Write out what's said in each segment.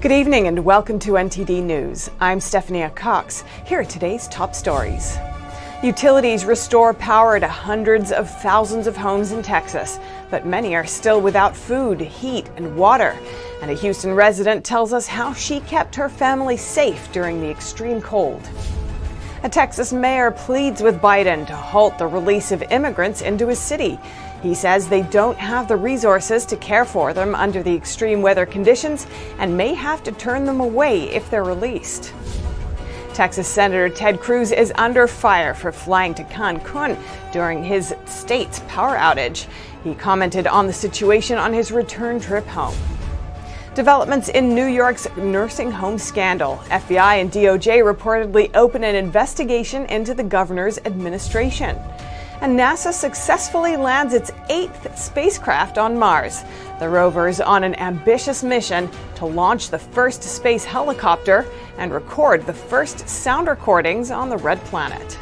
Good evening and welcome to NTD News. I'm Stephania Cox. Here are today's top stories. Utilities restore power to hundreds of thousands of homes in Texas, but many are still without food, heat, and water. And a Houston resident tells us how she kept her family safe during the extreme cold. A Texas mayor pleads with Biden to halt the release of immigrants into his city. He says they don't have the resources to care for them under the extreme weather conditions and may have to turn them away if they're released. Texas Senator Ted Cruz is under fire for flying to Cancun during his state's power outage. He commented on the situation on his return trip home. Developments in New York's nursing home scandal. FBI and DOJ reportedly open an investigation into the governor's administration. And NASA successfully lands its 8th spacecraft on Mars. The rover is on an ambitious mission to launch the first space helicopter and record the first sound recordings on the Red Planet.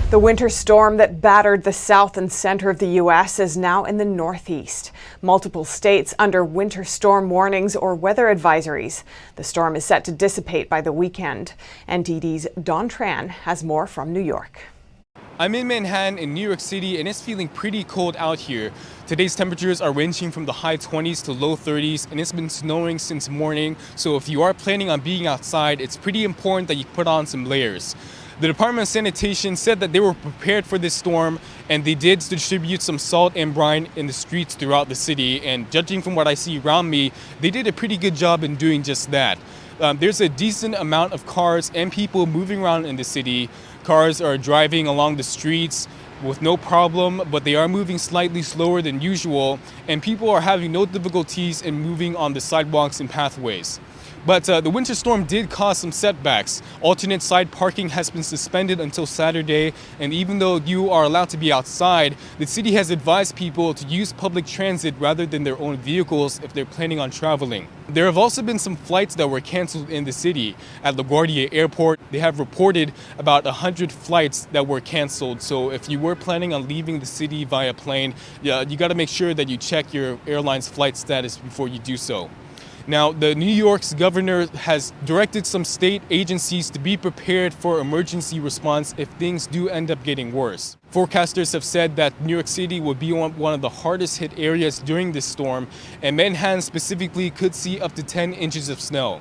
The winter storm that battered the south and center of the U.S. is now in the Northeast. Multiple states under winter storm warnings or weather advisories. The storm is set to dissipate by the weekend. NTD's Don Tran has more from New York. I'm in Manhattan in New York City and it's feeling pretty cold out here. Today's temperatures are ranging from the high 20s to low 30s and it's been snowing since morning. So if you are planning on being outside, it's pretty important that you put on some layers. The Department of Sanitation said that they were prepared for this storm and they did distribute some salt and brine in the streets throughout the city. And judging from what I see around me, they did a pretty good job in doing just that. There's a decent amount of cars and people moving around in the city. Cars are driving along the streets with no problem, but they are moving slightly slower than usual. And people are having no difficulties in moving on the sidewalks and pathways. But the winter storm did cause some setbacks. Alternate side parking has been suspended until Saturday, and even though you are allowed to be outside, the city has advised people to use public transit rather than their own vehicles if they're planning on traveling. There have also been some flights that were canceled in the city. At LaGuardia Airport, they have reported about 100 flights that were canceled. So if you were planning on leaving the city via plane, you got to make sure that you check your airline's flight status before you do so. Now, the New York's governor has directed some state agencies to be prepared for emergency response if things do end up getting worse. Forecasters have said that New York City will be one of the hardest hit areas during this storm, and Manhattan specifically could see up to 10 inches of snow.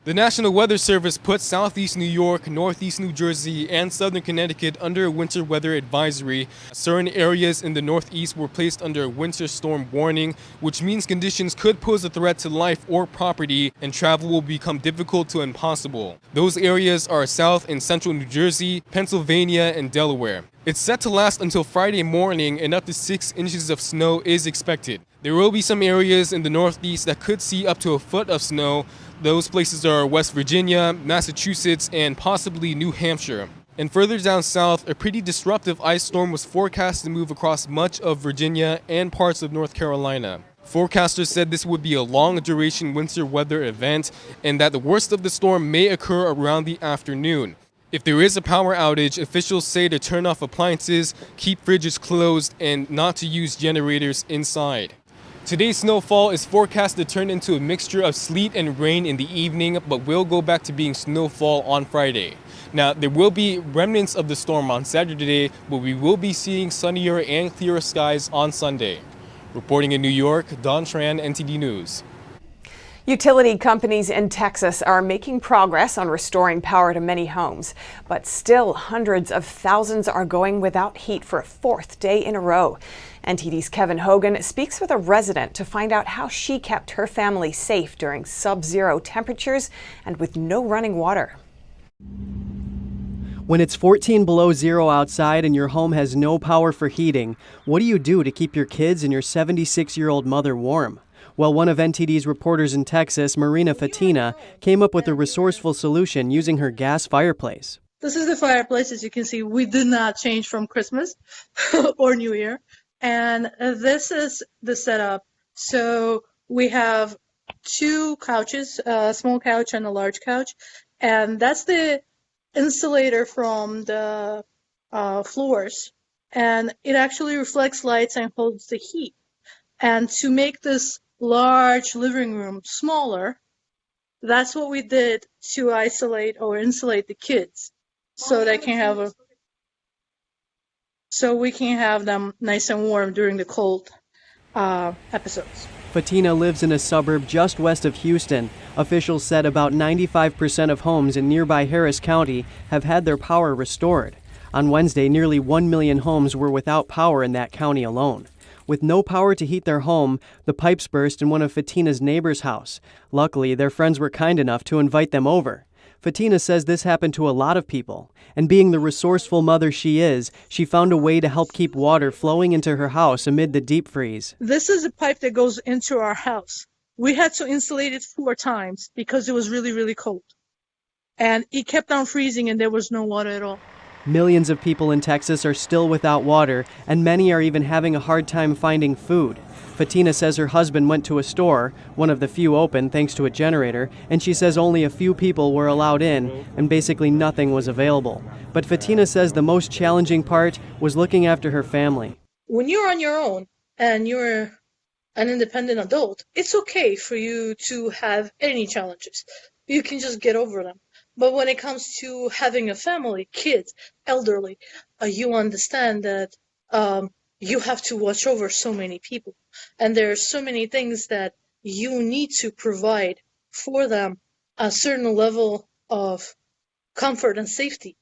The National Weather Service put southeast New York, northeast New Jersey, and southern Connecticut under a winter weather advisory. Certain areas in the northeast were placed under a winter storm warning, which means conditions could pose a threat to life or property, and travel will become difficult to impossible. Those areas are south and central New Jersey, Pennsylvania, and Delaware. It's set to last until Friday morning, and up to 6 inches of snow is expected. There will be some areas in the northeast that could see up to a foot of snow. Those places are West Virginia, Massachusetts, and possibly New Hampshire. And further down south, a pretty disruptive ice storm was forecast to move across much of Virginia and parts of North Carolina. Forecasters said this would be a long-duration winter weather event and that the worst of the storm may occur around the afternoon. If there is a power outage, officials say to turn off appliances, keep fridges closed, and not to use generators inside. Today's snowfall is forecast to turn into a mixture of sleet and rain in the evening, but will go back to being snowfall on Friday. Now, there will be remnants of the storm on Saturday, but we will be seeing sunnier and clearer skies on Sunday. Reporting in New York, Don Tran, NTD News. Utility companies in Texas are making progress on restoring power to many homes, but still hundreds of thousands are going without heat for a 4th day in a row. NTD's Kevin Hogan speaks with a resident to find out how she kept her family safe during sub-zero temperatures and with no running water. When it's 14 below zero outside and your home has no power for heating, what do you do to keep your kids and your 76-year-old mother warm? Well, one of NTD's reporters in Texas, Marina Fatina, came up with a resourceful solution using her gas fireplace. This is the fireplace. As you can see, we did not change from Christmas or New Year. And this is the setup. So we have 2 couches, a small couch and a large couch. And that's the insulator from the floors. and it actually reflects lights and holds the heat. And to make this large living room smaller, that's what we did to isolate or insulate the kids, so they can have so we can have them nice and warm during the cold episodes. Fatina lives in a suburb just west of Houston. Officials said about 95% of homes in nearby Harris County have had their power restored. On Wednesday, nearly 1 million homes were without power in that county alone. With no power to heat their home, the pipes burst in one of Fatina's neighbor's house. Luckily, their friends were kind enough to invite them over. Fatina says this happened to a lot of people, and being the resourceful mother she is, she found a way to help keep water flowing into her house amid the deep freeze. This is a pipe that goes into our house. We had to insulate it 4 times because it was really, really cold. And it kept on freezing and there was no water at all. Millions of people in Texas are still without water, and many are even having a hard time finding food. Fatina says her husband went to a store, one of the few open thanks to a generator, and she says only a few people were allowed in, and basically nothing was available. But Fatina says the most challenging part was looking after her family. When you're on your own and you're an independent adult, it's okay for you to have any challenges. You can just get over them. But when it comes to having a family, kids, elderly, you understand that you have to watch over so many people. And there are so many things that you need to provide for them, a certain level of comfort and safety.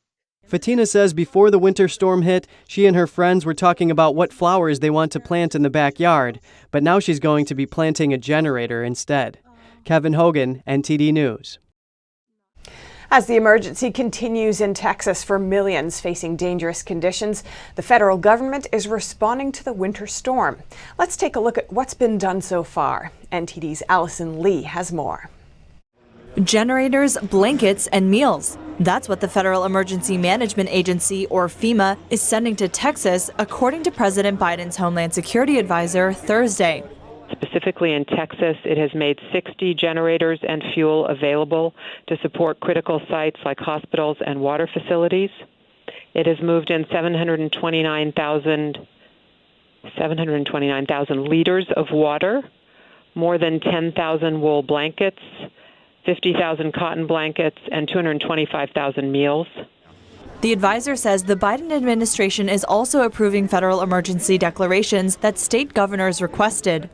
Fatina says before the winter storm hit, she and her friends were talking about what flowers they want to plant in the backyard, but now she's going to be planting a generator instead. Kevin Hogan, NTD News. As the emergency continues in Texas for millions facing dangerous conditions, the federal government is responding to the winter storm. Let's take a look at what's been done so far. NTD's Allison Lee has more. Generators, blankets, and meals. That's what the Federal Emergency Management Agency, or FEMA, is sending to Texas, according to President Biden's Homeland Security Advisor Thursday. Specifically in Texas, it has made 60 generators and fuel available to support critical sites like hospitals and water facilities. It has moved in 729,000 liters of water, more than 10,000 wool blankets, 50,000 cotton blankets, and 225,000 meals. The advisor says the Biden administration is also approving federal emergency declarations that state governors requested.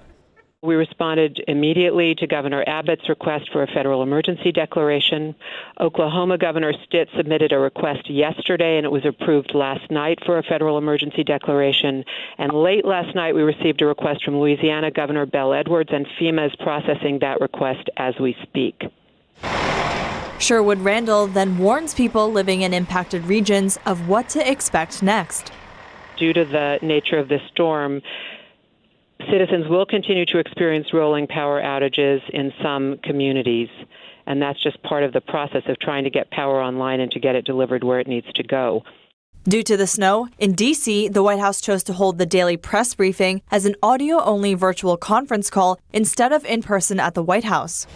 We responded immediately to Governor Abbott's request for a federal emergency declaration. Oklahoma Governor Stitt submitted a request yesterday, and it was approved last night for a federal emergency declaration. And late last night, we received a request from Louisiana Governor Bell Edwards, and FEMA is processing that request as we speak. Sherwood Randall then warns people living in impacted regions of what to expect next. Due to the nature of this storm, citizens will continue to experience rolling power outages in some communities, and that's just part of the process of trying to get power online and to get it delivered where it needs to go. Due to the snow, in D.C., the White House chose to hold the daily press briefing as an audio-only virtual conference call instead of in person at the White House.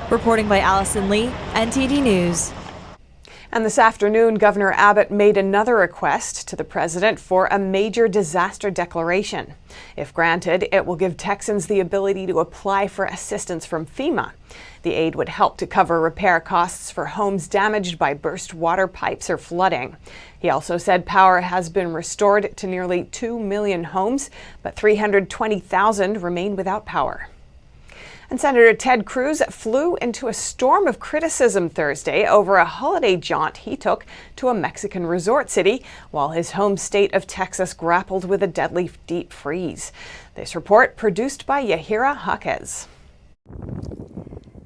Reporting by Allison Lee, NTD News. And this afternoon, Governor Abbott made another request to the president for a major disaster declaration. If granted, it will give Texans the ability to apply for assistance from FEMA. The aid would help to cover repair costs for homes damaged by burst water pipes or flooding. He also said power has been restored to nearly 2 million homes, but 320,000 remain without power. And Senator Ted Cruz flew into a storm of criticism Thursday over a holiday jaunt he took to a Mexican resort city while his home state of Texas grappled with a deadly deep freeze. This report produced by Yahira Jaquez.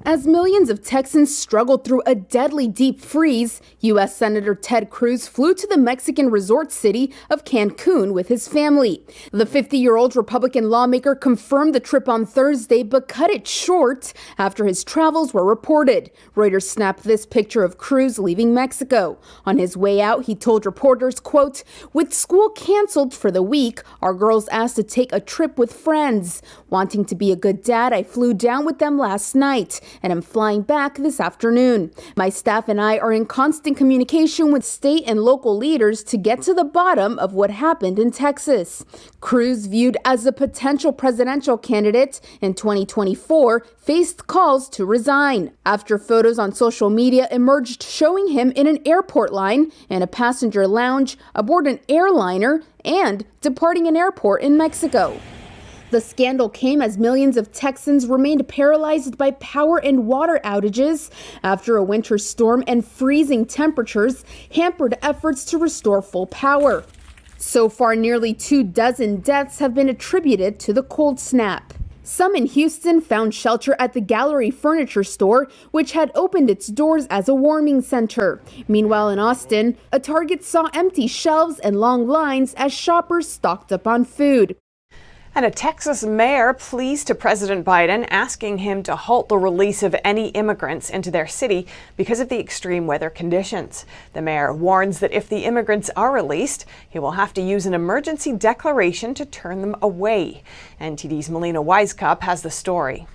As millions of Texans struggled through a deadly deep freeze, U.S. Senator Ted Cruz flew to the Mexican resort city of Cancun with his family. The 50-year-old Republican lawmaker confirmed the trip on Thursday, but cut it short after his travels were reported. Reuters snapped this picture of Cruz leaving Mexico. On his way out, he told reporters, quote, "With school canceled for the week, our girls asked to take a trip with friends. Wanting to be a good dad, I flew down with them last night. and am flying back this afternoon. My staff and I are in constant communication with state and local leaders to get to the bottom of what happened in Texas. Cruz, viewed as a potential presidential candidate in 2024, faced calls to resign after photos on social media emerged showing him in an airport line, in a passenger lounge, aboard an airliner, and departing an airport in Mexico. The scandal came as millions of Texans remained paralyzed by power and water outages after a winter storm and freezing temperatures hampered efforts to restore full power. So far, nearly 24 deaths have been attributed to the cold snap. Some in Houston found shelter at the Gallery Furniture Store, which had opened its doors as a warming center. Meanwhile, in Austin, a Target saw empty shelves and long lines as shoppers stocked up on food. And a Texas mayor pleas to President Biden, asking him to halt the release of any immigrants into their city because of the extreme weather conditions. The mayor warns that if the immigrants are released, he will have to use an emergency declaration to turn them away. NTD's Melina Weisskopf has the story.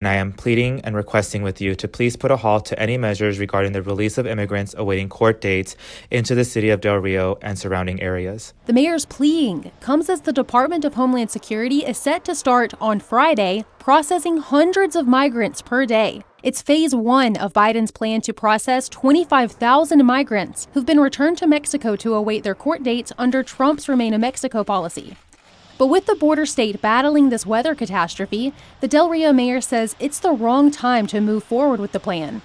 And I am pleading and requesting with you to please put a halt to any measures regarding the release of immigrants awaiting court dates into the city of Del Rio and surrounding areas. The mayor's pleading comes as the Department of Homeland Security is set to start on Friday processing hundreds of migrants per day. It's phase one of Biden's plan to process 25,000 migrants who've been returned to Mexico to await their court dates under Trump's Remain in Mexico policy. But with the border state battling this weather catastrophe, the Del Rio mayor says it's the wrong time to move forward with the plan.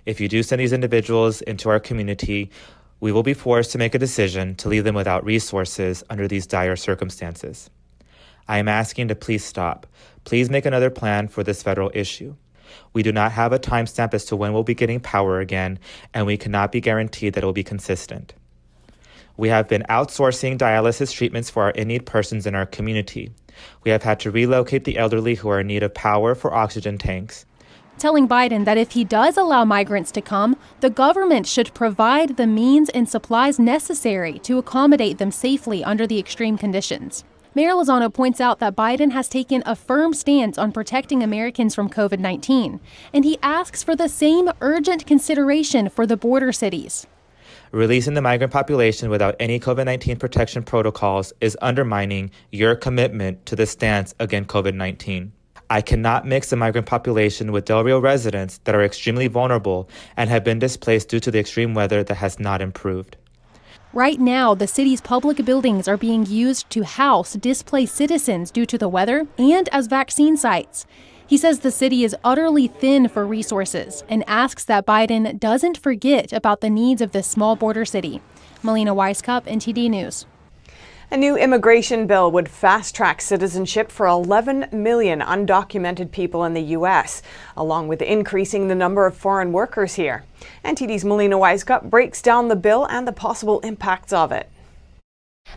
If you do send these individuals into our community, we will be forced to make a decision to leave them without resources under these dire circumstances. I am asking to please stop. Please make another plan for this federal issue. We do not have a timestamp as to when we'll be getting power again, and we cannot be guaranteed that it will be consistent. We have been outsourcing dialysis treatments for our in-need persons in our community. We have had to relocate the elderly who are in need of power for oxygen tanks. Telling Biden that if he does allow migrants to come, the government should provide the means and supplies necessary to accommodate them safely under the extreme conditions. Mayor Lozano points out that Biden has taken a firm stance on protecting Americans from COVID-19, and he asks for the same urgent consideration for the border cities. Releasing the migrant population without any COVID-19 protection protocols is undermining your commitment to the stance against COVID-19. I cannot mix the migrant population with Del Rio residents that are extremely vulnerable and have been displaced due to the extreme weather that has not improved. Right now, the city's public buildings are being used to house displaced citizens due to the weather and as vaccine sites. He says the city is utterly thin for resources and asks that Biden doesn't forget about the needs of this small border city. Melina Weisskopf, NTD News. A new immigration bill would fast-track citizenship for 11 million undocumented people in the U.S., along with increasing the number of foreign workers here. NTD's Melina Weisskopf breaks down the bill and the possible impacts of it.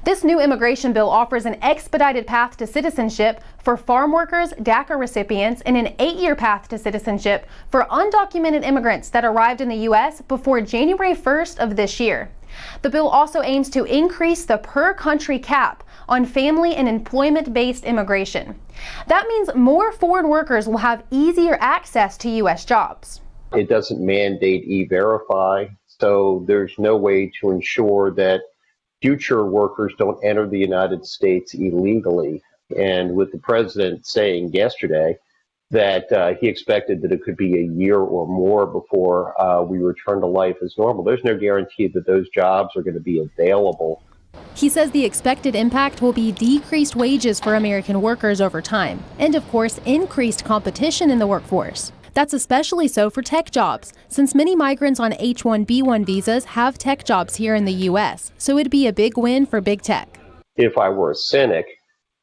This new immigration bill offers an expedited path to citizenship for farm workers, DACA recipients, and an 8-year path to citizenship for undocumented immigrants that arrived in the U.S. before January 1st of this year. The bill also aims to increase the per-country cap on family and employment-based immigration. That means more foreign workers will have easier access to U.S. jobs. It doesn't mandate E-Verify, so there's no way to ensure that future workers don't enter the United States illegally. And with the president saying yesterday that he expected that it could be a year or more before we return to life as normal, there's no guarantee that those jobs are going to be available. He says the expected impact will be decreased wages for American workers over time, and of course, increased competition in the workforce. That's especially so for tech jobs, since many migrants on H-1B1 visas have tech jobs here in the U.S., so it'd be a big win for big tech. If I were a cynic,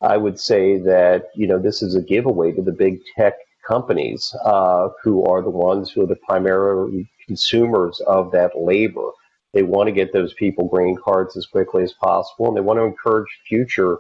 I would say that, this is a giveaway to the big tech companies who are the ones who are the primary consumers of that labor. They want to get those people green cards as quickly as possible, and they want to encourage future,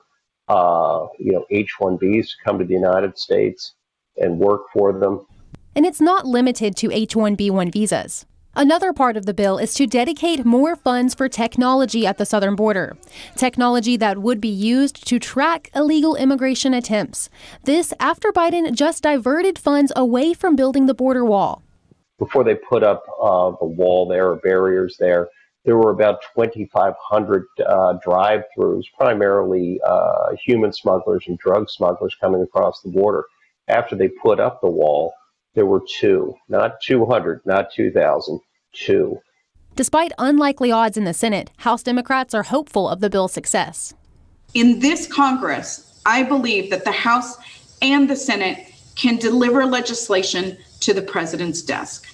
H-1Bs to come to the United States and work for them. And it's not limited to H-1B1 visas. Another part of the bill is to dedicate more funds for technology at the southern border. Technology that would be used to track illegal immigration attempts. This after Biden just diverted funds away from building the border wall. Before they put up the wall there or barriers there were about 2,500 drive-throughs, primarily human smugglers and drug smugglers coming across the border. After they put up the wall, there were two, not 200, not 2,000, two. Despite unlikely odds in the Senate, House Democrats are hopeful of the bill's success. In this Congress, I believe that the House and the Senate can deliver legislation to the president's desk.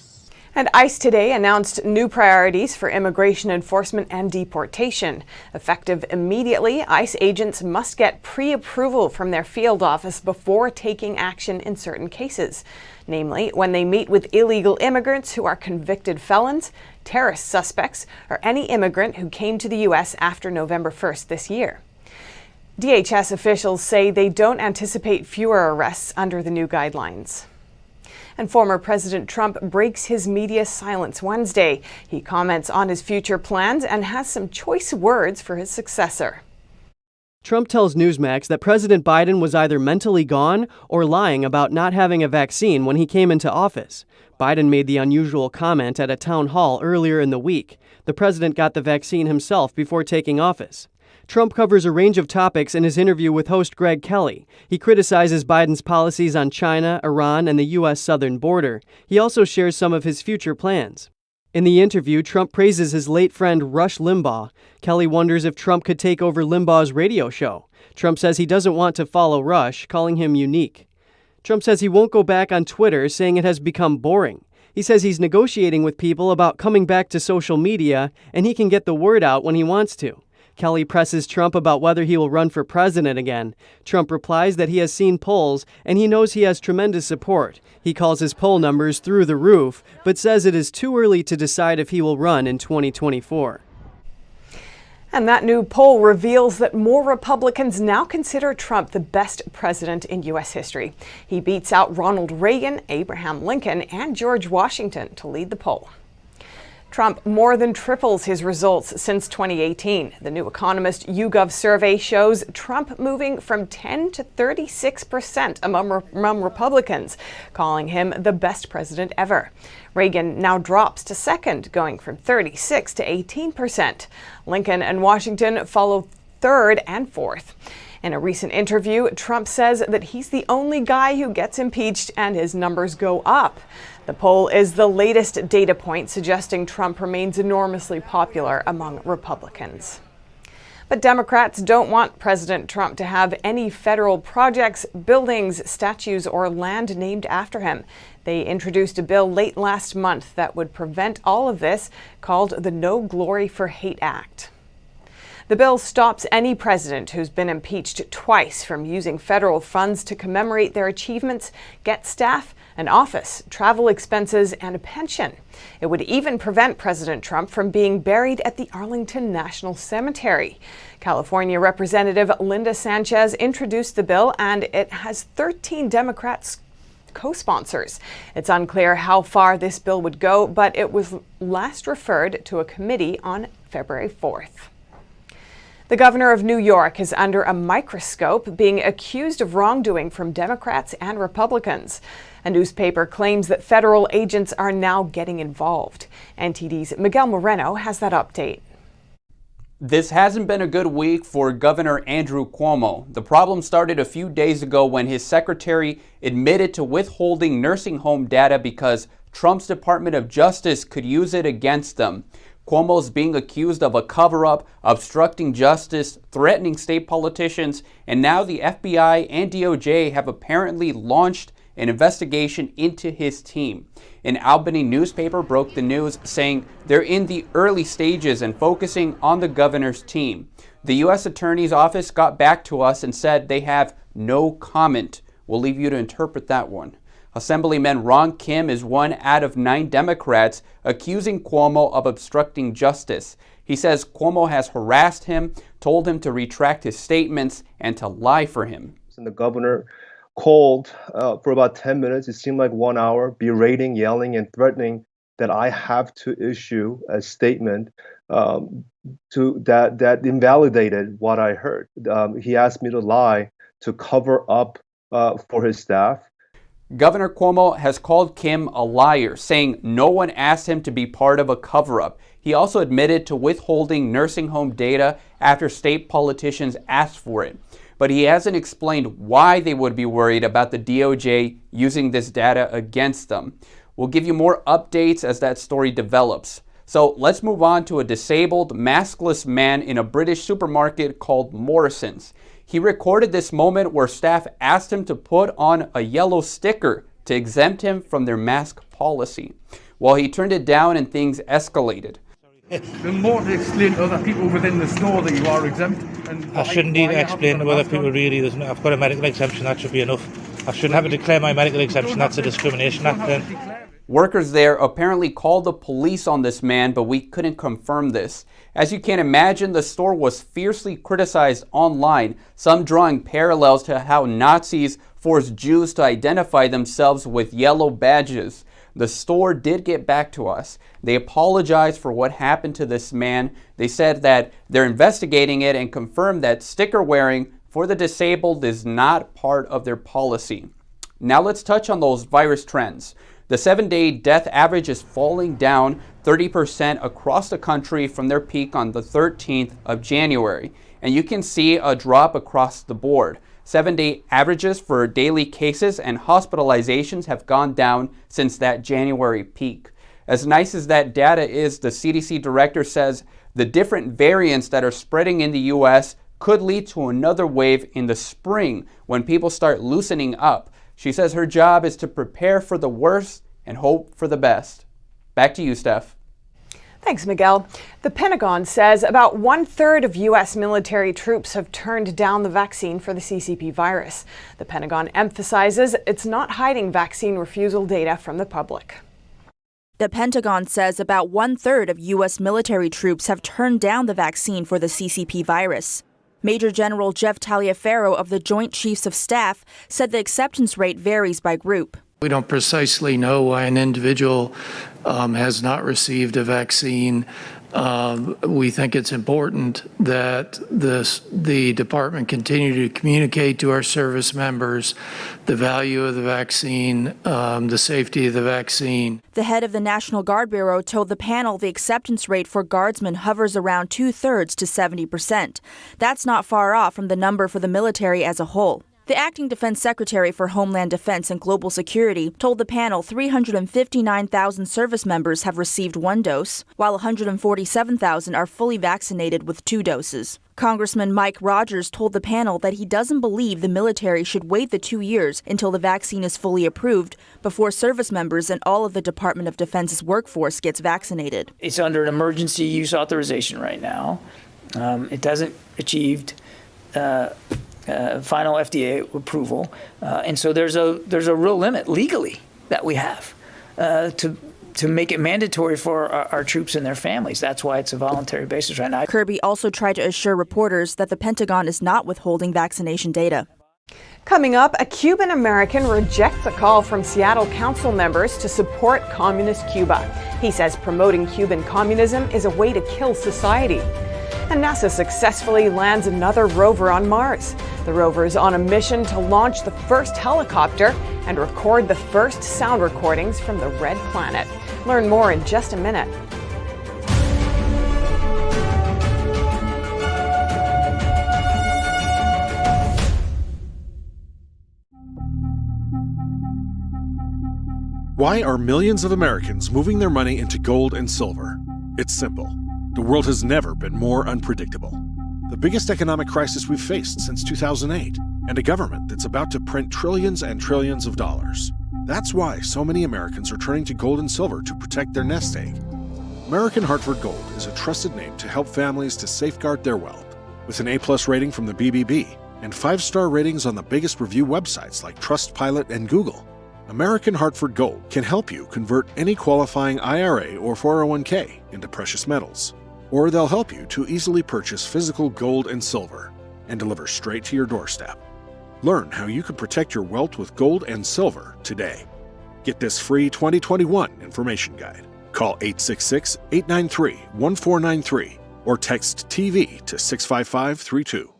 And ICE today announced new priorities for immigration enforcement and deportation. Effective immediately, ICE agents must get pre-approval from their field office before taking action in certain cases. Namely, when they meet with illegal immigrants who are convicted felons, terrorist suspects, or any immigrant who came to the U.S. after November 1st this year. DHS officials say they don't anticipate fewer arrests under the new guidelines. And former President Trump breaks his media silence Wednesday. He comments on his future plans and has some choice words for his successor. Trump tells Newsmax that President Biden was either mentally gone or lying about not having a vaccine when he came into office. Biden made the unusual comment at a town hall earlier in the week. The president got the vaccine himself before taking office. Trump covers a range of topics in his interview with host Greg Kelly. He criticizes Biden's policies on China, Iran, and the U.S. southern border. He also shares some of his future plans. In the interview, Trump praises his late friend Rush Limbaugh. Kelly wonders if Trump could take over Limbaugh's radio show. Trump says he doesn't want to follow Rush, calling him unique. Trump says he won't go back on Twitter, saying it has become boring. He says he's negotiating with people about coming back to social media, and he can get the word out when he wants to. Kelly presses Trump about whether he will run for president again. Trump replies that he has seen polls and he knows he has tremendous support. He calls his poll numbers through the roof, but says it is too early to decide if he will run in 2024. And that new poll reveals that more Republicans now consider Trump the best president in U.S. history. He beats out Ronald Reagan, Abraham Lincoln, and George Washington to lead the poll. Trump more than triples his results since 2018. The new Economist YouGov survey shows Trump moving from 10 to 36% among Republicans, calling him the best president ever. Reagan now drops to second, going from 36 to 18%. Lincoln and Washington follow third and fourth. In a recent interview, Trump says that he's the only guy who gets impeached and his numbers go up. The poll is the latest data point suggesting Trump remains enormously popular among Republicans. But Democrats don't want President Trump to have any federal projects, buildings, statues, or land named after him. They introduced a bill late last month that would prevent all of this, called the No Glory for Hate Act. The bill stops any president who's been impeached twice from using federal funds to commemorate their achievements, get staff, an office, travel expenses, and a pension. It would even prevent President Trump from being buried at the Arlington National Cemetery. California Representative Linda Sanchez introduced the bill, and it has 13 Democrats co-sponsors. It's unclear how far this bill would go, but it was last referred to a committee on February 4th. The governor of New York is under a microscope, being accused of wrongdoing from Democrats and Republicans. A newspaper claims that federal agents are now getting involved. NTD's Miguel Moreno has that update. This hasn't been a good week for Governor Andrew Cuomo. The problem started a few days ago when his secretary admitted to withholding nursing home data because Trump's Department of Justice could use it against them. Cuomo's being accused of a cover-up, obstructing justice, threatening state politicians, and now the FBI and DOJ have apparently launched an investigation into his team. An Albany newspaper broke the news, saying they're in the early stages and focusing on the governor's team. The U.S. Attorney's Office got back to us and said they have no comment. We'll leave you to interpret that one. Assemblyman Ron Kim is one out of 9 Democrats accusing Cuomo of obstructing justice. He says Cuomo has harassed him, told him to retract his statements, and to lie for him. And the governor called for about 10 minutes. It seemed like 1 hour, berating, yelling, and threatening that I have to issue a statement that invalidated what I heard. He asked me to lie to cover up for his staff. Governor Cuomo has called Kim a liar, saying no one asked him to be part of a cover-up. He also admitted to withholding nursing home data after state politicians asked for it. But he hasn't explained why they would be worried about the DOJ using this data against them. We'll give you more updates as that story develops. So let's move on to a disabled, maskless man in a British supermarket called Morrison's. He recorded this moment where staff asked him to put on a yellow sticker to exempt him from their mask policy. Well, he turned it down and things escalated. There's more to explain to other people within the store that you are exempt. And I shouldn't need to explain to other people really. I've got a medical exemption, that should be enough. I shouldn't have to declare my medical exemption, that's a discrimination act then. Workers there apparently called the police on this man, but we couldn't confirm this. As you can imagine, the store was fiercely criticized online, some drawing parallels to how Nazis forced Jews to identify themselves with yellow badges. The store did get back to us. They apologized for what happened to this man. They said that they're investigating it and confirmed that sticker wearing for the disabled is not part of their policy. Now let's touch on those virus trends. The 7-day death average is falling down 30% across the country from their peak on the 13th of January. And you can see a drop across the board. 7-day averages for daily cases and hospitalizations have gone down since that January peak. As nice as that data is, the CDC director says the different variants that are spreading in the U.S. could lead to another wave in the spring when people start loosening up. She says her job is to prepare for the worst and hope for the best. Back to you, Steph. Thanks, Miguel. The Pentagon says about 1/3 of U.S. military troops have turned down the vaccine for the CCP virus. The Pentagon emphasizes it's not hiding vaccine refusal data from the public. The Pentagon says about 1/3 of U.S. military troops have turned down the vaccine for the CCP virus. Major General Jeff Taliaferro of the Joint Chiefs of Staff said the acceptance rate varies by group. We don't precisely know why an individual has not received a vaccine. We think it's important that the department continue to communicate to our service members the value of the vaccine, the safety of the vaccine. The head of the National Guard Bureau told the panel the acceptance rate for guardsmen hovers around 2/3 to 70%. That's not far off from the number for the military as a whole. The acting defense secretary for Homeland Defense and Global Security told the panel 359,000 service members have received 1 dose, while 147,000 are fully vaccinated with 2 doses. Congressman Mike Rogers told the panel that he doesn't believe the military should wait the 2 years until the vaccine is fully approved before service members and all of the Department of Defense's workforce gets vaccinated. It's under an emergency use authorization right now. It doesn't achieved final FDA approval, and so there's a real limit legally that we have to make it mandatory for our troops and their families. That's why it's a voluntary basis right now. Kirby also tried to assure reporters that the Pentagon is not withholding vaccination data. Coming up, a Cuban American rejects a call from Seattle council members to support communist Cuba. He says promoting Cuban communism is a way to kill society. And NASA successfully lands another rover on Mars. The rover is on a mission to launch the first helicopter and record the first sound recordings from the Red Planet. Learn more in just a minute. Why are millions of Americans moving their money into gold and silver? It's simple. The world has never been more unpredictable. The biggest economic crisis we've faced since 2008, and a government that's about to print trillions and trillions of dollars. That's why so many Americans are turning to gold and silver to protect their nest egg. American Hartford Gold is a trusted name to help families to safeguard their wealth. With an A+ rating from the BBB and 5-star ratings on the biggest review websites like Trustpilot and Google, American Hartford Gold can help you convert any qualifying IRA or 401k into precious metals. Or they'll help you to easily purchase physical gold and silver and deliver straight to your doorstep. Learn how you can protect your wealth with gold and silver today. Get this free 2021 information guide. Call 866-893-1493 or text TV to 65532.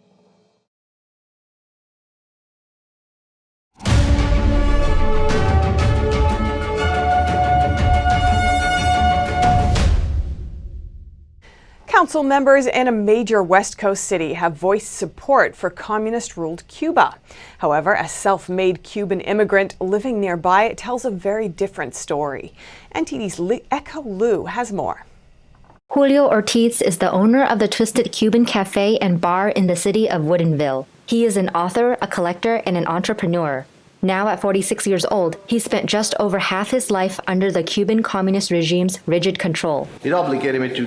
Council members in a major West Coast city have voiced support for communist-ruled Cuba. However, a self-made Cuban immigrant living nearby tells a very different story. NTD's Echo Lu has more. Julio Ortiz is the owner of the Twisted Cuban Cafe and Bar in the city of Woodinville. He is an author, a collector, and an entrepreneur. Now at 46 years old, he spent just over half his life under the Cuban communist regime's rigid control. It obligated me to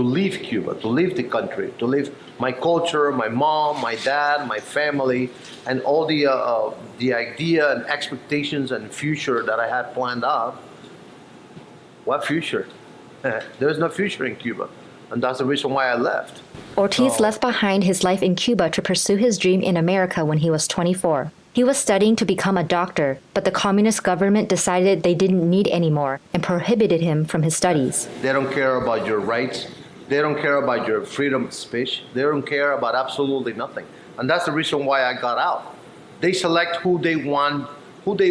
leave Cuba, to leave the country, to leave my culture, my mom, my dad, my family, and all the idea and expectations and future that I had planned out. What future? There's no future in Cuba, and that's the reason why I left. Ortiz left behind his life in Cuba to pursue his dream in America when he was 24. He was studying to become a doctor, but the communist government decided they didn't need any more and prohibited him from his studies. They don't care about your rights. They don't care about your freedom of speech. They don't care about absolutely nothing. And that's the reason why I got out. They select who they want to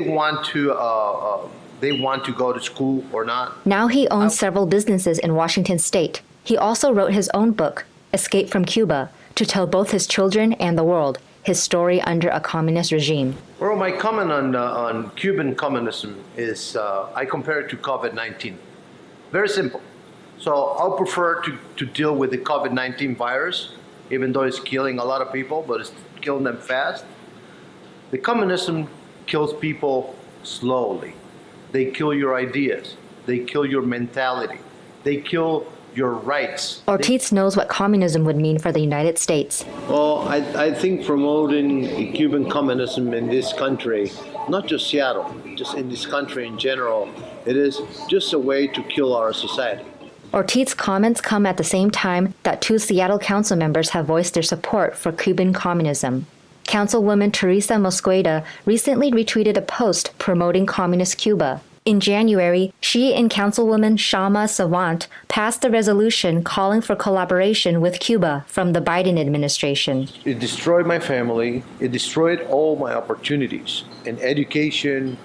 go to school or not. Now he owns several businesses in Washington state. He also wrote his own book, Escape from Cuba, to tell both his children and the world his story under a communist regime. Well, my comment on Cuban communism is I compare it to COVID-19. Very simple. So I'll prefer to deal with the COVID-19 virus, even though it's killing a lot of people, but it's killing them fast. The communism kills people slowly. They kill your ideas. They kill your mentality. They kill your rights. Ortiz knows what communism would mean for the United States. Well, I think promoting Cuban communism in this country, not just Seattle, just in this country in general, it is just a way to kill our society. Ortiz's comments come at the same time that 2 Seattle council members have voiced their support for Cuban communism. Councilwoman Teresa Mosqueda recently retweeted a post promoting communist Cuba. In January, she and Councilwoman Shama Sawant passed a resolution calling for collaboration with Cuba from the Biden administration. It destroyed my family. It destroyed all my opportunities in education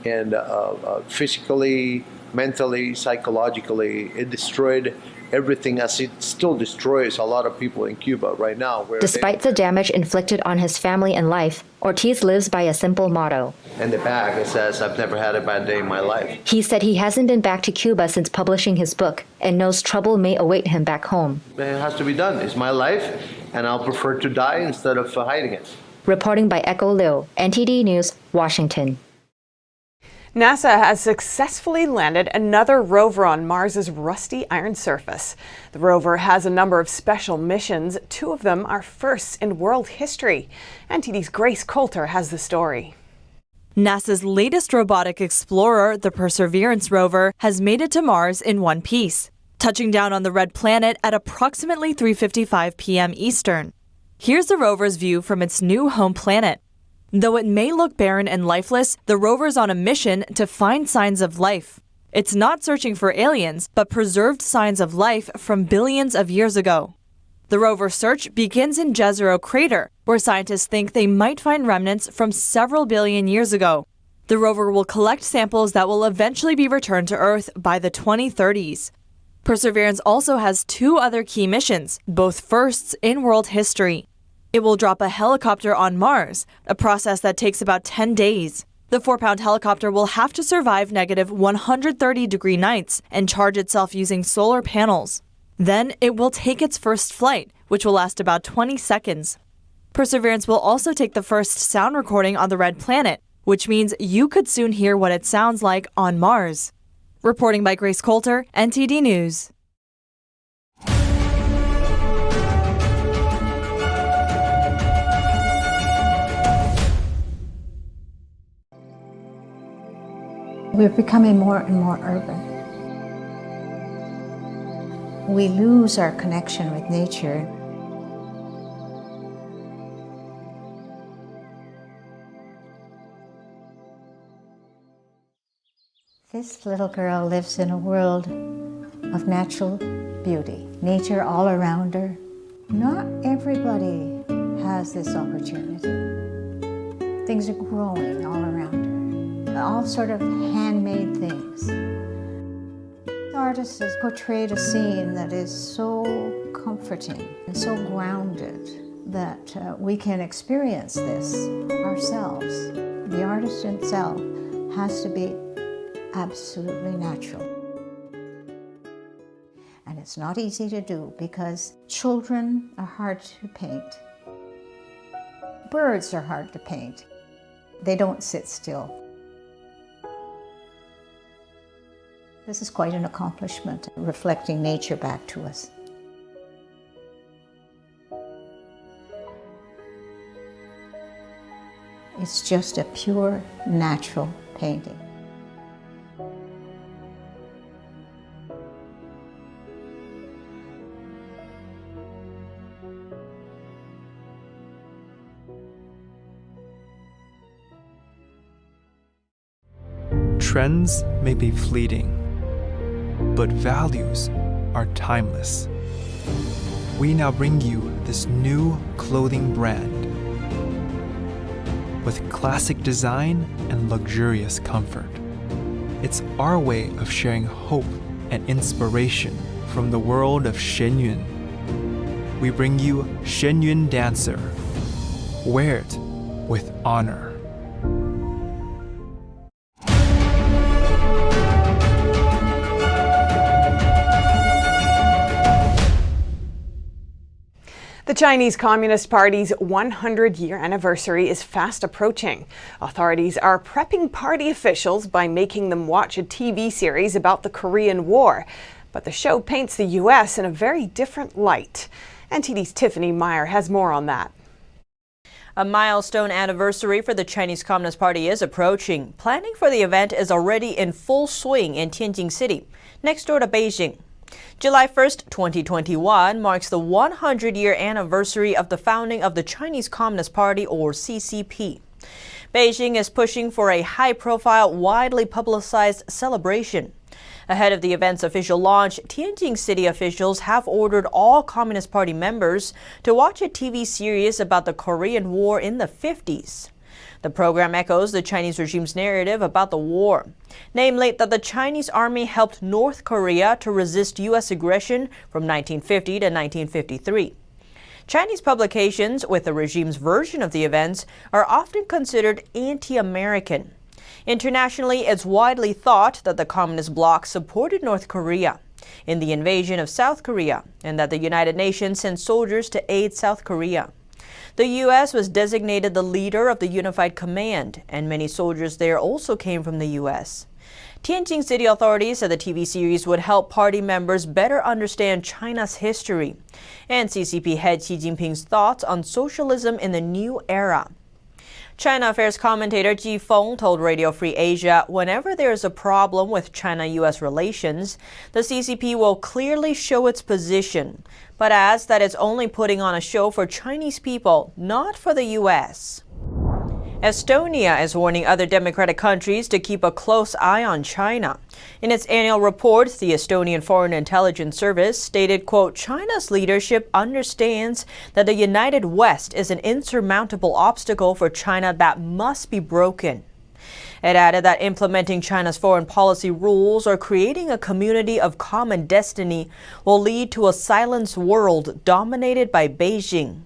and physically, mentally, psychologically. It destroyed everything, as it still destroys a lot of people in Cuba right now. Despite the damage inflicted on his family and life, Ortiz lives by a simple motto. In the back, it says, "I've never had a bad day in my life." He said he hasn't been back to Cuba since publishing his book and knows trouble may await him back home. It has to be done. It's my life, and I'll prefer to die instead of hiding it. Reporting by Echo Liu, NTD News, Washington. NASA has successfully landed another rover on Mars's rusty iron surface. The rover has a number of special missions. 2 of them are firsts in world history. NTD's Grace Coulter has the story. NASA's latest robotic explorer, the Perseverance rover, has made it to Mars in one piece, touching down on the red planet at approximately 3:55 p.m. Eastern. Here's the rover's view from its new home planet. Though it may look barren and lifeless, the rover's on a mission to find signs of life. It's not searching for aliens, but preserved signs of life from billions of years ago. The rover search begins in Jezero Crater, where scientists think they might find remnants from several billion years ago. The rover will collect samples that will eventually be returned to Earth by the 2030s. Perseverance also has 2 other key missions, both firsts in world history. It will drop a helicopter on Mars, a process that takes about 10 days. The 4-pound helicopter will have to survive negative 130-degree nights and charge itself using solar panels. Then it will take its first flight, which will last about 20 seconds. Perseverance will also take the first sound recording on the red planet, which means you could soon hear what it sounds like on Mars. Reporting by Grace Coulter, NTD News. We're becoming more and more urban. We lose our connection with nature. This little girl lives in a world of natural beauty, nature all around her. Not everybody has this opportunity. Things are growing all around her, all sort of handmade things. The artist has portrayed a scene that is so comforting and so grounded that we can experience this ourselves. The artist himself has to be absolutely natural. And it's not easy to do because children are hard to paint. Birds are hard to paint. They don't sit still. This is quite an accomplishment, reflecting nature back to us. It's just a pure, natural painting. Trends may be fleeting, but values are timeless. We now bring you this new clothing brand with classic design and luxurious comfort. It's our way of sharing hope and inspiration from the world of Shenyun. We bring you Shenyun Dancer. Wear it with honor. The Chinese Communist Party's 100-year anniversary is fast approaching. Authorities are prepping party officials by making them watch a TV series about the Korean War. But the show paints the U.S. in a very different light. NTD's Tiffany Meyer has more on that. A milestone anniversary for the Chinese Communist Party is approaching. Planning for the event is already in full swing in Tianjin City, next door to Beijing. July 1st, 2021 marks the 100-year anniversary of the founding of the Chinese Communist Party, or CCP. Beijing is pushing for a high-profile, widely publicized celebration. Ahead of the event's official launch, Tianjin City officials have ordered all Communist Party members to watch a TV series about the Korean War in the 50s. The program echoes the Chinese regime's narrative about the war, namely that the Chinese army helped North Korea to resist U.S. aggression from 1950 to 1953. Chinese publications with the regime's version of the events are often considered anti-American. Internationally, it's widely thought that the communist bloc supported North Korea in the invasion of South Korea and that the United Nations sent soldiers to aid South Korea. The U.S. was designated the leader of the Unified Command, and many soldiers there also came from the U.S. Tianjin City authorities said the TV series would help party members better understand China's history and CCP head Xi Jinping's thoughts on socialism in the new era. China affairs commentator Ji Feng told Radio Free Asia, whenever there is a problem with China-U.S. relations, the CCP will clearly show its position, but adds that it's only putting on a show for Chinese people, not for the U.S. Estonia is warning other democratic countries to keep a close eye on China. In its annual report, the Estonian Foreign Intelligence Service stated, quote, China's leadership understands that the United West is an insurmountable obstacle for China that must be broken. It added that implementing China's foreign policy rules or creating a community of common destiny will lead to a silenced world dominated by Beijing.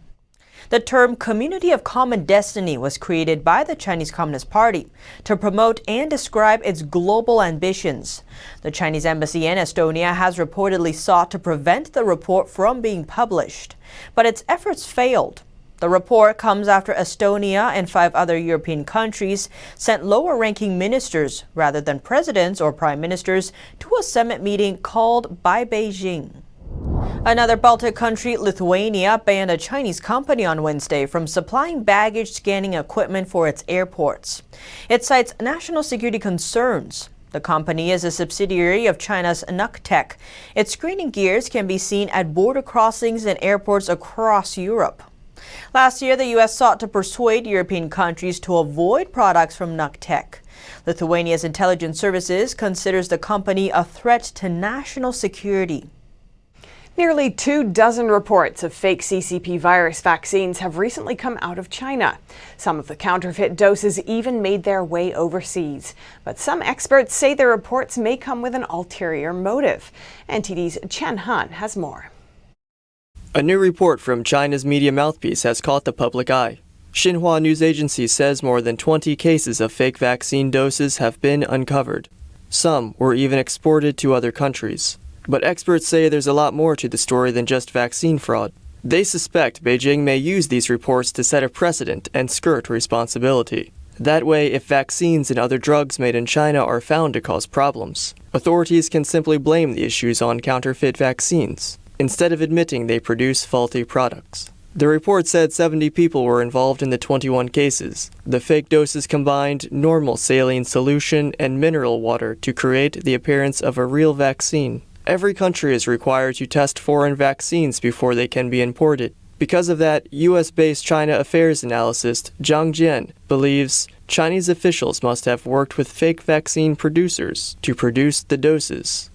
The term Community of Common Destiny was created by the Chinese Communist Party to promote and describe its global ambitions. The Chinese embassy in Estonia has reportedly sought to prevent the report from being published, but its efforts failed. The report comes after Estonia and 5 other European countries sent lower-ranking ministers, rather than presidents or prime ministers, to a summit meeting called by Beijing. Another Baltic country, Lithuania, banned a Chinese company on Wednesday from supplying baggage scanning equipment for its airports. It cites national security concerns. The company is a subsidiary of China's Namesake. Its screening gears can be seen at border crossings and airports across Europe. Last year, the U.S. sought to persuade European countries to avoid products from Namesake. Lithuania's intelligence services considers the company a threat to national security. Nearly 24 reports of fake CCP virus vaccines have recently come out of China. Some of the counterfeit doses even made their way overseas. But some experts say the reports may come with an ulterior motive. NTD's Chen Han has more. A new report from China's media mouthpiece has caught the public eye. Xinhua news agency says more than 20 cases of fake vaccine doses have been uncovered. Some were even exported to other countries. But experts say there's a lot more to the story than just vaccine fraud. They suspect Beijing may use these reports to set a precedent and skirt responsibility. That way, if vaccines and other drugs made in China are found to cause problems, authorities can simply blame the issues on counterfeit vaccines, instead of admitting they produce faulty products. The report said 70 people were involved in the 21 cases. The fake doses combined normal saline solution and mineral water to create the appearance of a real vaccine. Every country is required to test foreign vaccines before they can be imported. Because of that, U.S.-based China affairs analyst Zhang Jian believes Chinese officials must have worked with fake vaccine producers to produce the doses.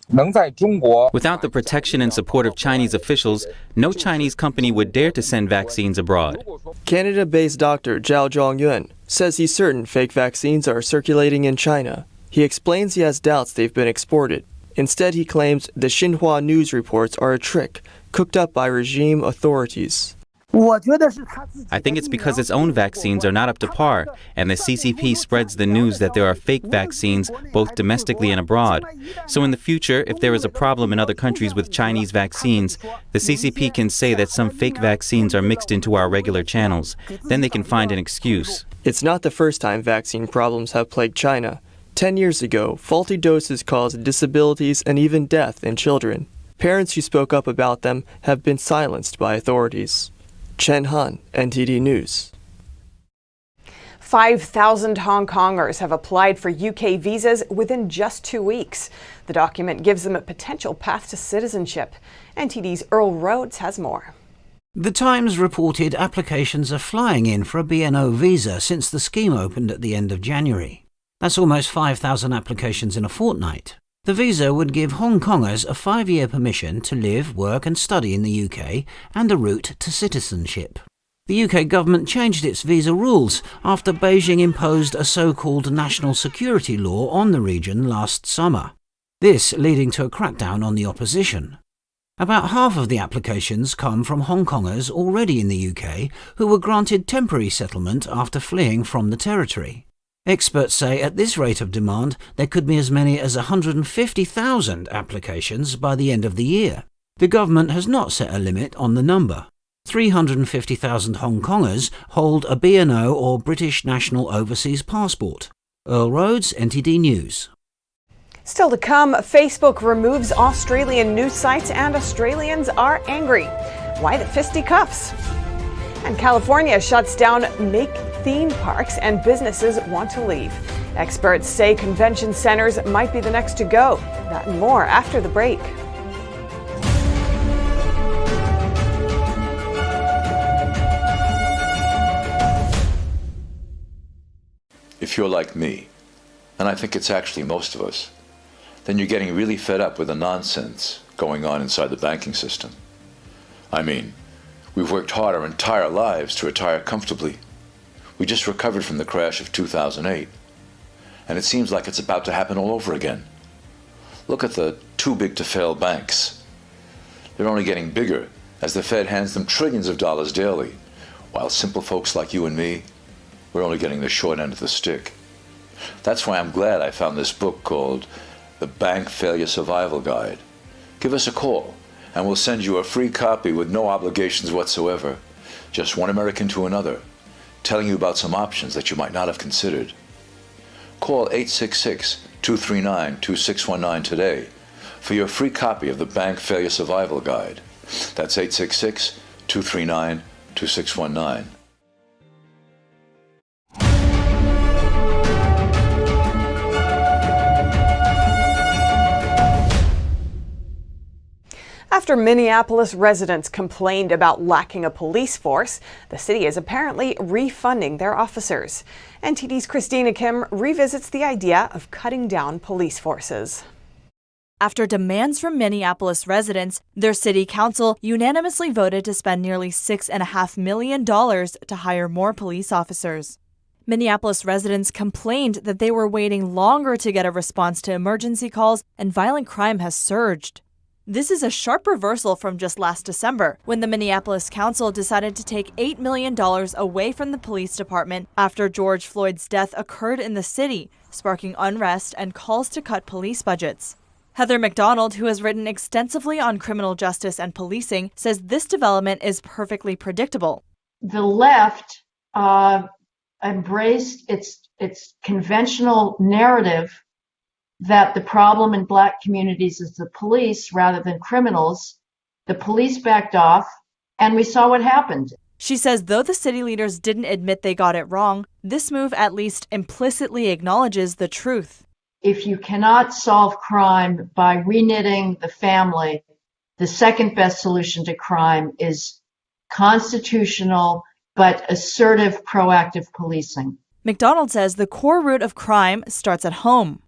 Without the protection and support of Chinese officials, no Chinese company would dare to send vaccines abroad. Canada-based Dr. Zhao Zhongyuan says he's certain fake vaccines are circulating in China. He explains he has doubts they've been exported. Instead, he claims the Xinhua news reports are a trick cooked up by regime authorities. I think it's because its own vaccines are not up to par, and the CCP spreads the news that there are fake vaccines both domestically and abroad. So in the future, if there is a problem in other countries with Chinese vaccines, the CCP can say that some fake vaccines are mixed into our regular channels. Then they can find an excuse. It's not the first time vaccine problems have plagued China. 10 years ago, faulty doses caused disabilities and even death in children. Parents who spoke up about them have been silenced by authorities. Chen Han, NTD News. 5,000 Hong Kongers have applied for UK visas within just 2 weeks. The document gives them a potential path to citizenship. NTD's Earl Rhodes has more. The Times reported applications are flying in for a BNO visa since the scheme opened at the end of January. That's almost 5,000 applications in a fortnight. The visa would give Hong Kongers a 5-year permission to live, work and study in the UK and a route to citizenship. The UK government changed its visa rules after Beijing imposed a so-called national security law on the region last summer. This leading to a crackdown on the opposition. About half of the applications come from Hong Kongers already in the UK who were granted temporary settlement after fleeing from the territory. Experts say at this rate of demand, there could be as many as 150,000 applications by the end of the year. The government has not set a limit on the number. 350,000 Hong Kongers hold a BNO or British National Overseas Passport. Earl Rhodes, NTD News. Still to come, Facebook removes Australian news sites and Australians are angry. Why the fisticuffs? And California shuts down theme parks and businesses want to leave. Experts say convention centers might be the next to go. That and more after the break. If you're like me, and I think it's actually most of us, then you're getting really fed up with the nonsense going on inside the banking system. I mean, we've worked hard our entire lives to retire comfortably. We just recovered from the crash of 2008, and it seems like it's about to happen all over again. Look at the too-big-to-fail banks. They're only getting bigger as the Fed hands them trillions of dollars daily, while simple folks like you and me, we're only getting the short end of the stick. That's why I'm glad I found this book called The Bank Failure Survival Guide. Give us a call, and we'll send you a free copy with no obligations whatsoever, just one American to another, telling you about some options that you might not have considered. Call 866-239-2619 today for your free copy of the Bank Failure Survival Guide. That's 866-239-2619. After Minneapolis residents complained about lacking a police force, the city is apparently refunding their officers. NTD's Christina Kim revisits the idea of cutting down police forces. After demands from Minneapolis residents, their city council unanimously voted to spend nearly $6.5 million to hire more police officers. Minneapolis residents complained that they were waiting longer to get a response to emergency calls, and violent crime has surged. This is a sharp reversal from just last December, when the Minneapolis Council decided to take $8 million away from the police department after George Floyd's death occurred in the city, sparking unrest and calls to cut police budgets. Heather McDonald, who has written extensively on criminal justice and policing, says this development is perfectly predictable. The left embraced its conventional narrative that the problem in Black communities is the police rather than criminals. The police backed off, and we saw what happened. She says though the city leaders didn't admit they got it wrong, this move at least implicitly acknowledges the truth. If you cannot solve crime by reknitting the family, the second best solution to crime is constitutional but assertive, proactive policing. McDonald says the core root of crime starts at home.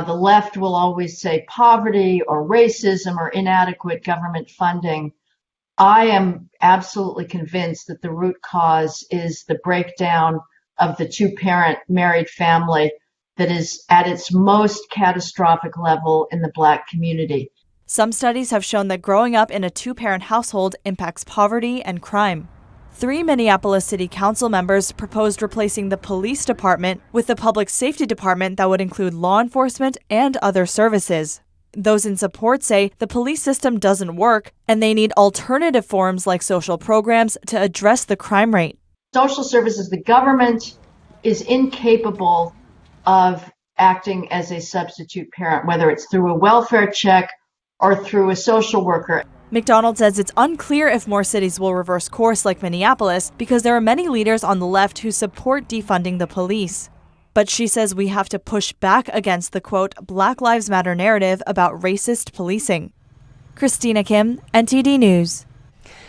The left will always say poverty or racism or inadequate government funding. I am absolutely convinced that the root cause is the breakdown of the two-parent married family that is at its most catastrophic level in the Black community. Some studies have shown that growing up in a two-parent household impacts poverty and crime. 3 Minneapolis City Council members proposed replacing the police department with a public safety department that would include law enforcement and other services. Those in support say the police system doesn't work and they need alternative forms like social programs to address the crime rate. Social services, the government is incapable of acting as a substitute parent, whether it's through a welfare check or through a social worker. McDonald says it's unclear if more cities will reverse course like Minneapolis because there are many leaders on the left who support defunding the police. But she says we have to push back against the, quote, Black Lives Matter narrative about racist policing. Christina Kim, NTD News.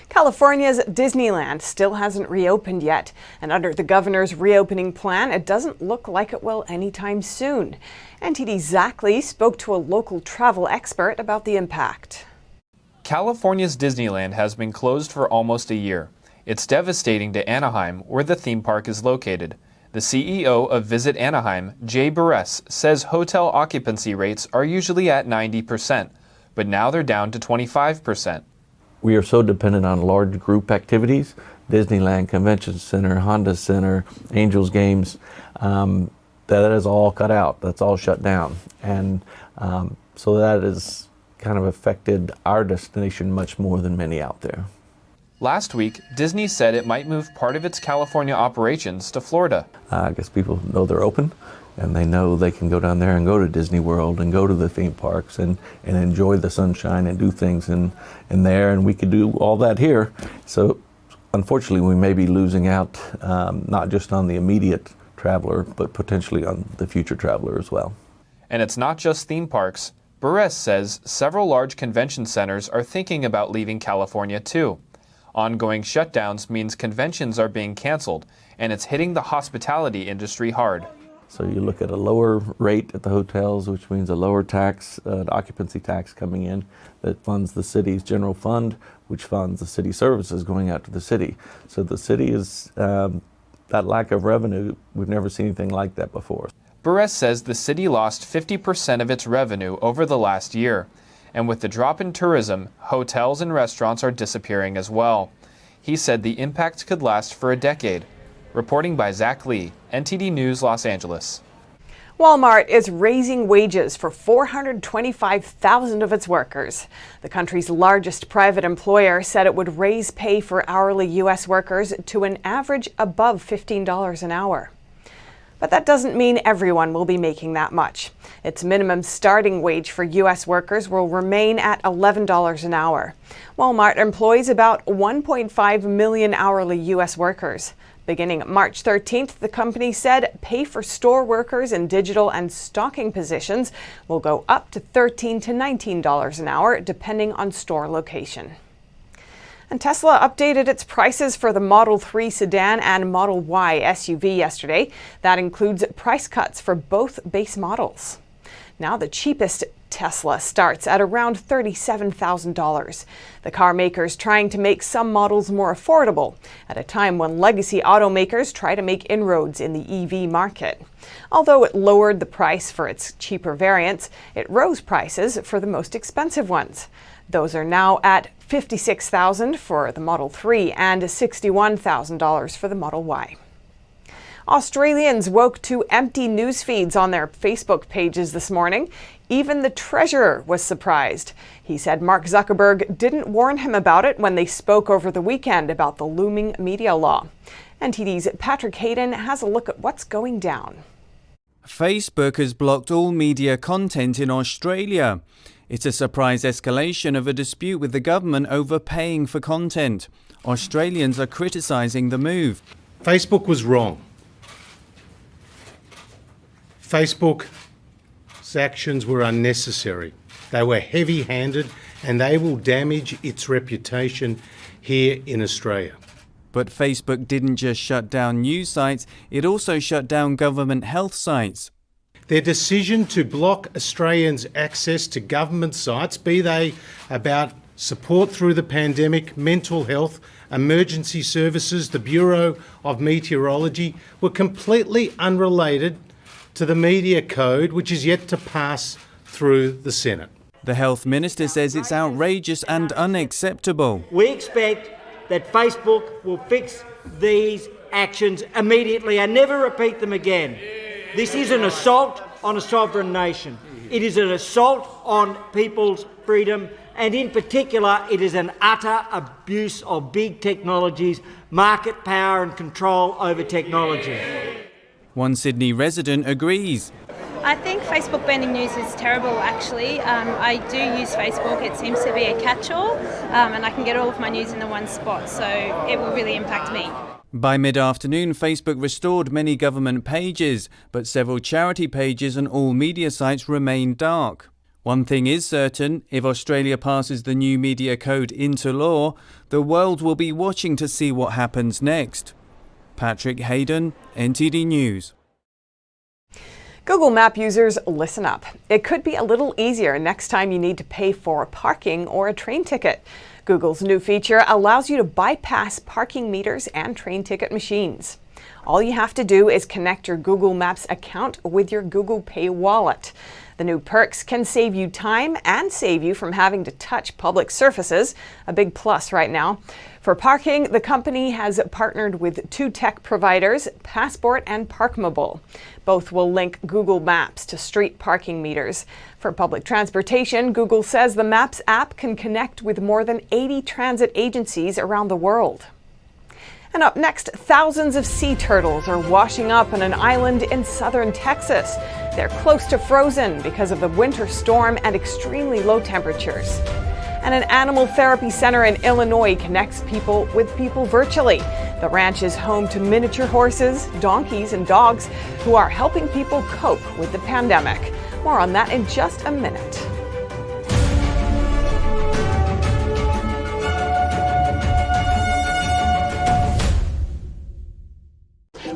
California's Disneyland still hasn't reopened yet, and under the governor's reopening plan, it doesn't look like it will anytime soon. NTD's Zach Lee spoke to a local travel expert about the impact. California's Disneyland has been closed for almost a year. It's devastating to Anaheim, where the theme park is located. The CEO of Visit Anaheim, Jay Burress, says hotel occupancy rates are usually at 90%, but now they're down to 25%. We are so dependent on large group activities, Disneyland Convention Center, Honda Center, Angels games, that is all cut out. That's all shut down. And so that has kind of affected our destination much more than many out there. Last week, Disney said it might move part of its California operations to Florida. I guess people know they're open, and they know they can go down there and go to Disney World and go to the theme parks and enjoy the sunshine and do things in there, and we could do all that here. So unfortunately, we may be losing out not just on the immediate traveler, but potentially on the future traveler as well. And it's not just theme parks. Burress says several large convention centers are thinking about leaving California too. Ongoing shutdowns means conventions are being canceled, and it's hitting the hospitality industry hard. So you look at a lower rate at the hotels, which means a lower tax, occupancy tax coming in that funds the city's general fund, which funds the city services going out to the city. So the city is, that lack of revenue, we've never seen anything like that before. Burress says the city lost 50% of its revenue over the last year. And with the drop in tourism, hotels and restaurants are disappearing as well. He said the impact could last for a decade. Reporting by Zach Lee, NTD News, Los Angeles. Walmart is raising wages for 425,000 of its workers. The country's largest private employer said it would raise pay for hourly U.S. workers to an average above $15 an hour. But that doesn't mean everyone will be making that much. Its minimum starting wage for U.S. workers will remain at $11 an hour. Walmart employs about 1.5 million hourly U.S. workers. Beginning March 13th, the company said pay for store workers in digital and stocking positions will go up to $13 to $19 an hour, depending on store location. And Tesla updated its prices for the Model 3 sedan and Model Y SUV yesterday. That includes price cuts for both base models. Now the cheapest Tesla starts at around $37,000. The car maker's trying to make some models more affordable at a time when legacy automakers try to make inroads in the EV market. Although it lowered the price for its cheaper variants, it rose prices for the most expensive ones. Those are now at $56,000 for the Model 3 and $61,000 for the Model Y. Australians woke to empty news feeds on their Facebook pages this morning. Even the Treasurer was surprised. He said Mark Zuckerberg didn't warn him about it when they spoke over the weekend about the looming media law. NTD's Patrick Hayden has a look at what's going down. Facebook has blocked all media content in Australia. It's a surprise escalation of a dispute with the government over paying for content. Australians are criticising the move. Facebook was wrong. Facebook's actions were unnecessary. They were heavy-handed and they will damage its reputation here in Australia. But Facebook didn't just shut down news sites, it also shut down government health sites. Their decision to block Australians' access to government sites, be they about support through the pandemic, mental health, emergency services, the Bureau of Meteorology, were completely unrelated to the media code, which is yet to pass through the Senate. The health minister says it's outrageous and unacceptable. We expect that Facebook will fix these actions immediately and never repeat them again. This is an assault on a sovereign nation. It is an assault on people's freedom, and in particular, it is an utter abuse of big technologies, market power and control over technology. One Sydney resident agrees. I think Facebook banning news is terrible, actually. I do use Facebook. It seems to be a catch-all, and I can get all of my news in the one spot, so it will really impact me. By mid-afternoon, Facebook restored many government pages, but several charity pages and all media sites remain dark. One thing is certain, if Australia passes the new media code into law, the world will be watching to see what happens next. Patrick Hayden, NTD News. Google Map users, listen up. It could be a little easier next time you need to pay for parking or a train ticket. Google's new feature allows you to bypass parking meters and train ticket machines. All you have to do is connect your Google Maps account with your Google Pay wallet. The new perks can save you time and save you from having to touch public surfaces, a big plus right now. For parking, the company has partnered with two tech providers, Passport and Parkmobile. Both will link Google Maps to street parking meters. For public transportation, Google says the Maps app can connect with more than 80 transit agencies around the world. And up next, thousands of sea turtles are washing up on an island in southern Texas. They're close to frozen because of the winter storm and extremely low temperatures. And an animal therapy center in Illinois connects people with people virtually. The ranch is home to miniature horses, donkeys, and dogs who are helping people cope with the pandemic. More on that in just a minute.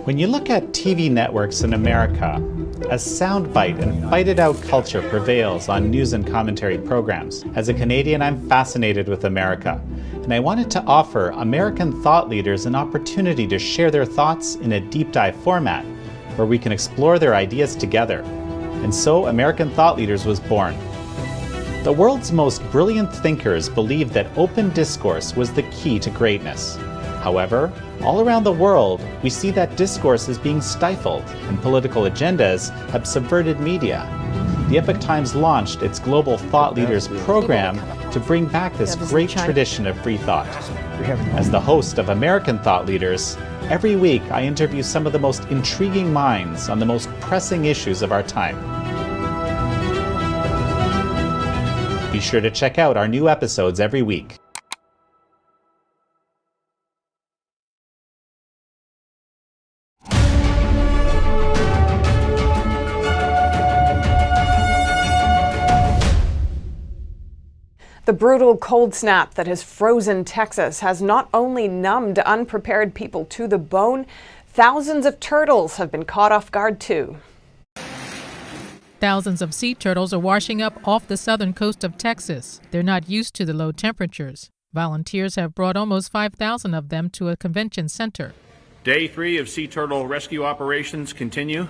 When you look at TV networks in America, a soundbite and fight-it-out culture prevails on news and commentary programs. As a Canadian, I'm fascinated with America, and I wanted to offer American thought leaders an opportunity to share their thoughts in a deep dive format, where we can explore their ideas together. And so American Thought Leaders was born. The world's most brilliant thinkers believed that open discourse was the key to greatness. However, all around the world, we see that discourse is being stifled and political agendas have subverted media. The Epoch Times launched its Global Thought Leaders program to bring back this great tradition of free thought. As the host of American Thought Leaders, every week I interview some of the most intriguing minds on the most pressing issues of our time. Be sure to check out our new episodes every week. The brutal cold snap that has frozen Texas has not only numbed unprepared people to the bone, thousands of turtles have been caught off guard too. Thousands of sea turtles are washing up off the southern coast of Texas. They're not used to the low temperatures. Volunteers have brought almost 5,000 of them to a convention center. Day 3 of sea turtle rescue operations continue.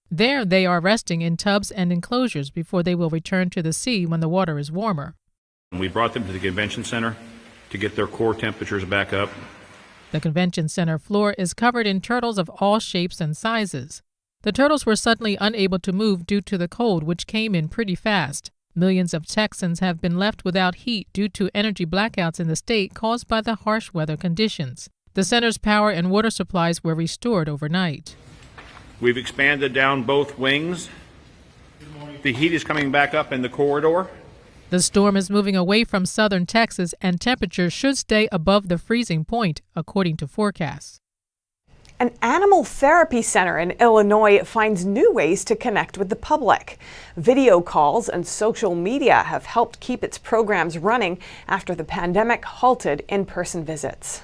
There they are resting in tubs and enclosures before they will return to the sea when the water is warmer. We brought them to the convention center to get their core temperatures back up. The convention center floor is covered in turtles of all shapes and sizes. The turtles were suddenly unable to move due to the cold, which came in pretty fast. Millions of Texans have been left without heat due to energy blackouts in the state caused by the harsh weather conditions. The center's power and water supplies were restored overnight. We've expanded down both wings. The heat is coming back up in the corridor. The storm is moving away from southern Texas, and temperatures should stay above the freezing point, according to forecasts. An animal therapy center in Illinois finds new ways to connect with the public. Video calls and social media have helped keep its programs running after the pandemic halted in-person visits.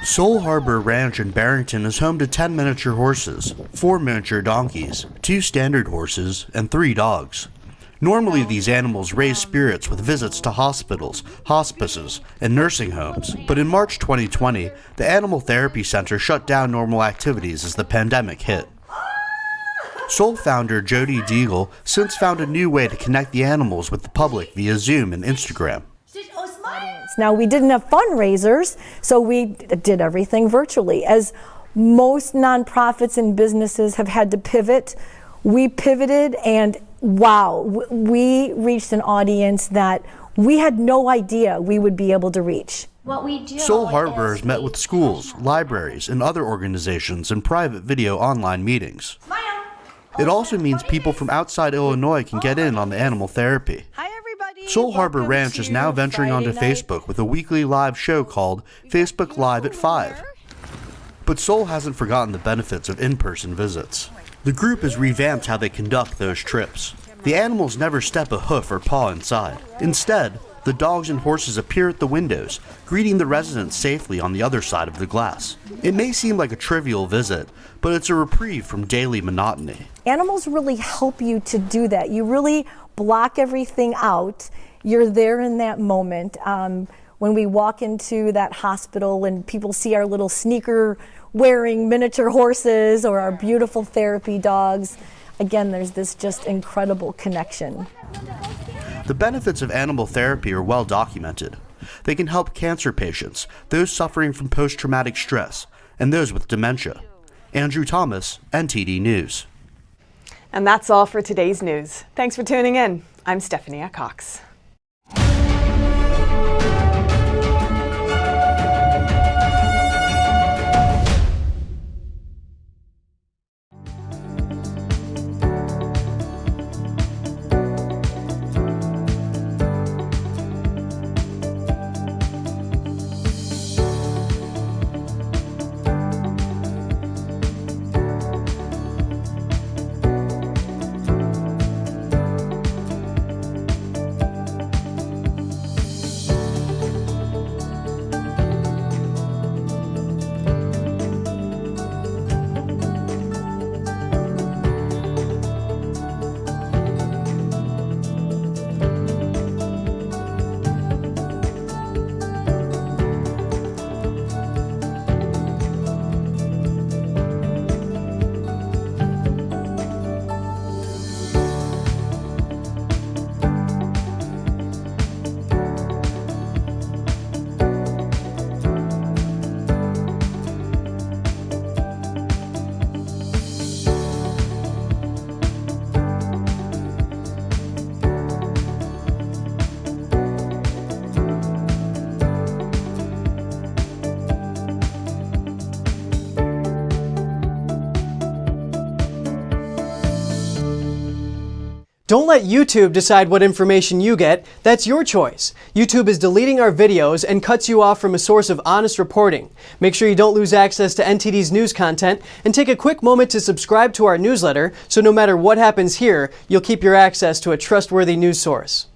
Soul Harbor Ranch in Barrington is home to 10 miniature horses, 4 miniature donkeys, 2 standard horses, and 3 dogs. Normally, these animals raise spirits with visits to hospitals, hospices, and nursing homes. But in March 2020, the Animal Therapy Center shut down normal activities as the pandemic hit. Soul founder Jody Deagle since found a new way to connect the animals with the public via Zoom and Instagram. Now, we didn't have fundraisers, so we did everything virtually. As most nonprofits and businesses have had to pivot, we pivoted, and wow, we reached an audience that we had no idea we would be able to reach. What we do Soul Harbor has met with schools, libraries, and other organizations in private video online meetings. It also means people from outside Illinois can get in on the animal therapy. Soul Harbor Ranch is now venturing onto Facebook with a weekly live show called Facebook Live at 5. But Soul hasn't forgotten the benefits of in-person visits. The group has revamped how they conduct those trips. The animals never step a hoof or paw inside. Instead, the dogs and horses appear at the windows, greeting the residents safely on the other side of the glass. It may seem like a trivial visit, but it's a reprieve from daily monotony. Animals really help you to do that. You really block everything out. You're there in that moment. When we walk into that hospital and people see our little sneaker-wearing miniature horses or our beautiful therapy dogs, again, there's this just incredible connection. The benefits of animal therapy are well documented. They can help cancer patients, those suffering from post-traumatic stress, and those with dementia. Andrew Thomas, NTD News. And that's all for today's news. Thanks for tuning in. I'm Stephanie Cox. Don't let YouTube decide what information you get. That's your choice. YouTube is deleting our videos and cuts you off from a source of honest reporting. Make sure you don't lose access to NTD's news content, and take a quick moment to subscribe to our newsletter so no matter what happens here, you'll keep your access to a trustworthy news source.